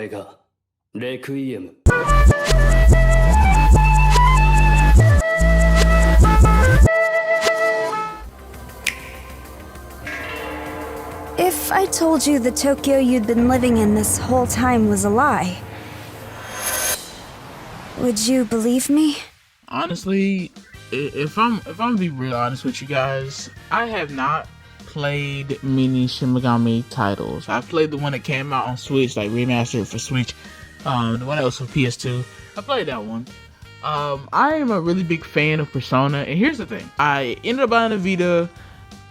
れがレクイエム。If I told you the Tokyo you'd been living in this whole time was a lie, would you believe me? Honestly, if I'm gonna be real honest with you guys, I have not played many Shin Megami titles. I played the one that came out on Switch, like remastered for Switch. The one that was for PS2. I played that one. I am a really big fan of Persona, and here's the thing: I ended up buying a Vita.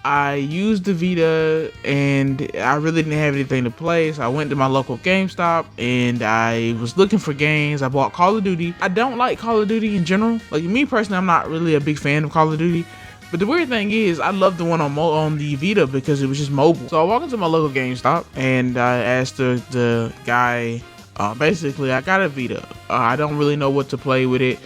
I used the Vita, and I really didn't have anything to play, so I went to my local GameStop, and I was looking for games. I bought Call of Duty. I don't like Call of Duty in general. Like, me personally, I'm not really a big fan of Call of Duty. But the weird thing is, I love the one on the Vita because it was just mobile. So I walked into my local GameStop, and I asked the guy, basically, I got a Vita. I don't really know what to play with it.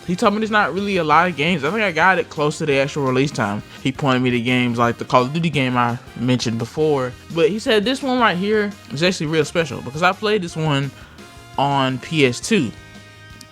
He told me there's not really a lot of games. I think I got it close to the actual release time. He pointed me to games like the Call of Duty game I mentioned before. But he said this one right here is actually real special because I played this one on PS2.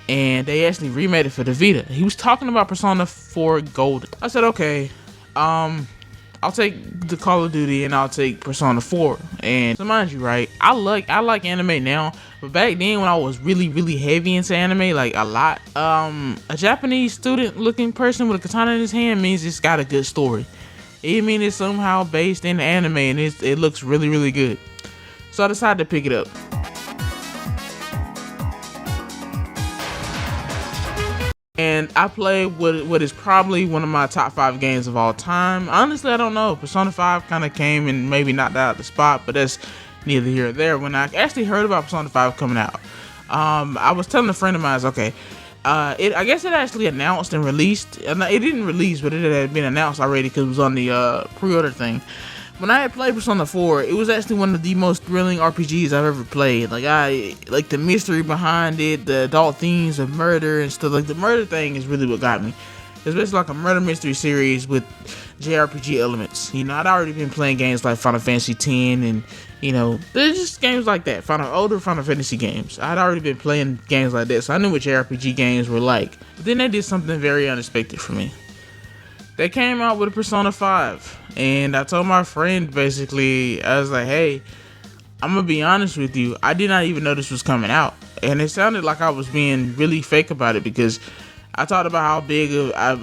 And they actually remade it for the Vita. He was talking about Persona 4 Golden. I said, okay, I'll take the Call of Duty and I'll take Persona 4. And so mind you, right, I like anime now, but back then when I was really heavy into anime, like a lot, a Japanese student looking person with a katana in his hand means it's got a good story. It means it's somehow based in anime and it looks really good. So I decided to pick it up. And I played what is probably one of my top 5 games of all time. Honestly, I don't know. Persona 5 kind of came and maybe knocked out the spot, but that's neither here or there. When I actually heard about Persona 5 coming out, I was telling a friend of mine, okay, I guess it actually announced and released. It didn't release, but it had been announced already because it was on the pre-order thing. When I had played Persona 4, it was actually one of the most thrilling RPGs I've ever played. Like, I like the mystery behind it, the adult themes of murder and stuff. Like, the murder thing is really what got me. It's basically like a murder mystery series with JRPG elements. You know, I'd already been playing games like Final Fantasy X and, you know, there's just games like that. Older Final Fantasy games. I'd already been playing games like that, so I knew what JRPG games were like. But then they did something very unexpected for me. They came out with a Persona 5, and I told my friend, basically, I was like, hey, I'm gonna be honest with you, I did not even know this was coming out. And it sounded like I was being really fake about it because I talked about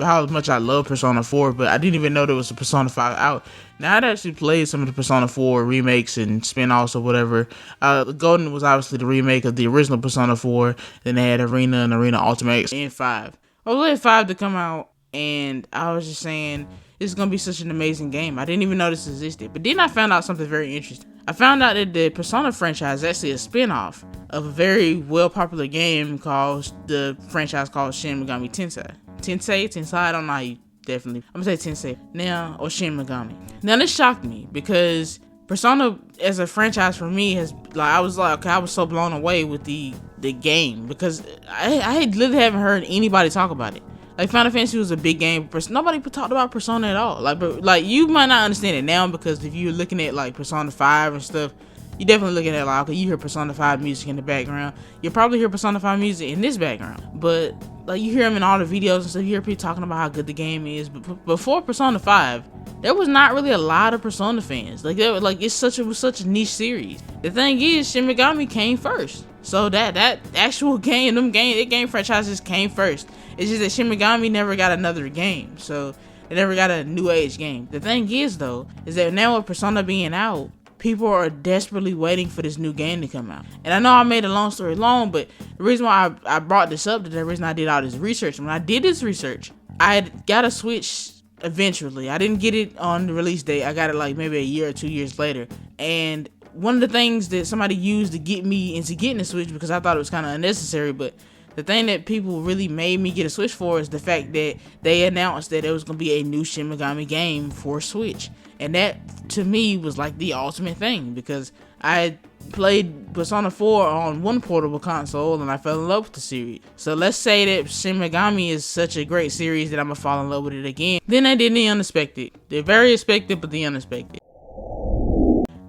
how much I love Persona 4, but I didn't even know there was a Persona 5 out. Now, I'd actually played some of the Persona 4 remakes and spin-offs or whatever. Golden was obviously the remake of the original Persona 4, then they had Arena and Arena Ultimate and 5. I was waiting for 5 to come out, and I was just saying, this is going to be such an amazing game. I didn't even know this existed. But then I found out something very interesting. I found out that the Persona franchise is actually a spin-off of a very well-popular game called Shin Megami Tensei. Tensei, I don't know how you definitely. I'm going to say Tensei now, or Shin Megami. Now, this shocked me because Persona as a franchise for me I was so blown away with the game because I literally haven't heard anybody talk about it. Like, Final Fantasy was a big game, but nobody talked about Persona at all. Like, you might not understand it now because if you're looking at, like, Persona 5 and stuff, you're definitely looking at, like, okay, you hear Persona 5 music in the background. You'll probably hear Persona 5 music in this background. But, like, you hear them in all the videos and stuff. You hear people talking about how good the game is. But before Persona 5, there was not really a lot of Persona fans. Like, it was such a niche series. The thing is, Shin Megami came first. So that actual game franchises came first. It's just that Shin Megami never got another game. So they never got a new age game. The thing is, though, is that now with Persona being out, people are desperately waiting for this new game to come out. And I know I made a long story long, but the reason why I brought this up, the reason I did all this research, when I did this research, I got a Switch eventually. I didn't get it on the release date. I got it like maybe a year or 2 years later. And one of the things that somebody used to get me into getting a Switch, because I thought it was kind of unnecessary, but the thing that people really made me get a Switch for is the fact that they announced that there was going to be a new Shin Megami game for Switch. And that, to me, was like the ultimate thing, because I had played Persona 4 on one portable console and I fell in love with the series. So let's say that Shin Megami is such a great series that I'm going to fall in love with it again. Then they did the unexpected. They're very expected, but the unexpected.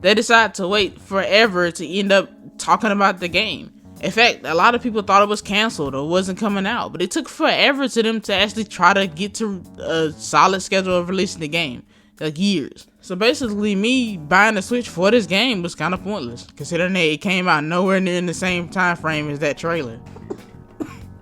They decide to wait forever to end up talking about the game. In fact, a lot of people thought it was canceled or wasn't coming out, but it took forever to them to actually try to get to a solid schedule of releasing the game, like years. So basically, me buying the Switch for this game was kind of pointless, considering that it came out nowhere near in the same time frame as that trailer.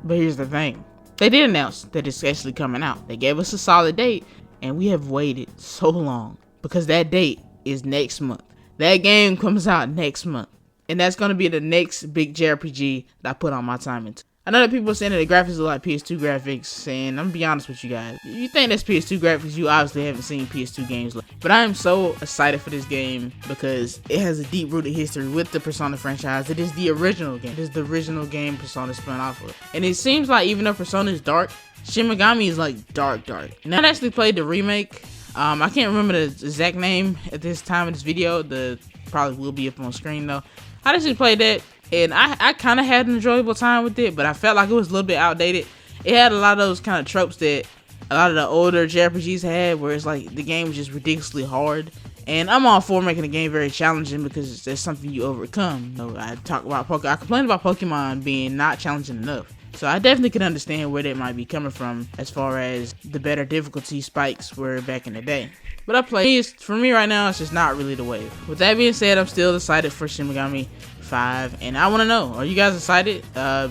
But here's the thing. They did announce that it's actually coming out. They gave us a solid date, and we have waited so long because that date is next month. That game comes out next month, and that's going to be the next big JRPG that I put on my time into. I know that people are saying that the graphics look like PS2 graphics, and I'm gonna be honest with you guys. If you think that's PS2 graphics, you obviously haven't seen PS2 games. But I am so excited for this game because it has a deep-rooted history with the Persona franchise. It is the original game. It is the original game Persona spun off of. And it seems like even though Persona is dark, Shin Megami is like dark. Now I actually played the remake. I can't remember the exact name at this time of this video. The probably will be up on screen though. I actually played that. And I kind of had an enjoyable time with it, but I felt like it was a little bit outdated. It had a lot of those kind of tropes that a lot of the older JRPGs had, where it's like the game was just ridiculously hard. And I'm all for making the game very challenging because there's something you overcome. You know, I complained about Pokemon being not challenging enough. So I definitely can understand where that might be coming from as far as the better difficulty spikes were back in the day. But for me right now, it's just not really the wave. With that being said, I'm still excited for Shin Megami 5, and I want to know, are you guys excited? How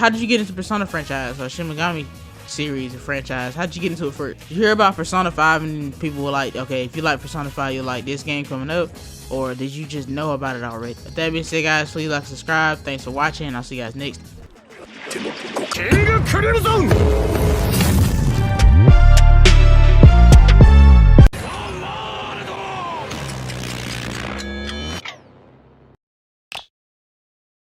did you get into Persona franchise or Shin Megami series or franchise? How did you get into it first? Did you hear about Persona 5 and people were like, okay, if you like Persona 5, you'll like this game coming up? Or did you just know about it already? With that being said, guys, please like, subscribe. Thanks for watching. I'll see you guys next.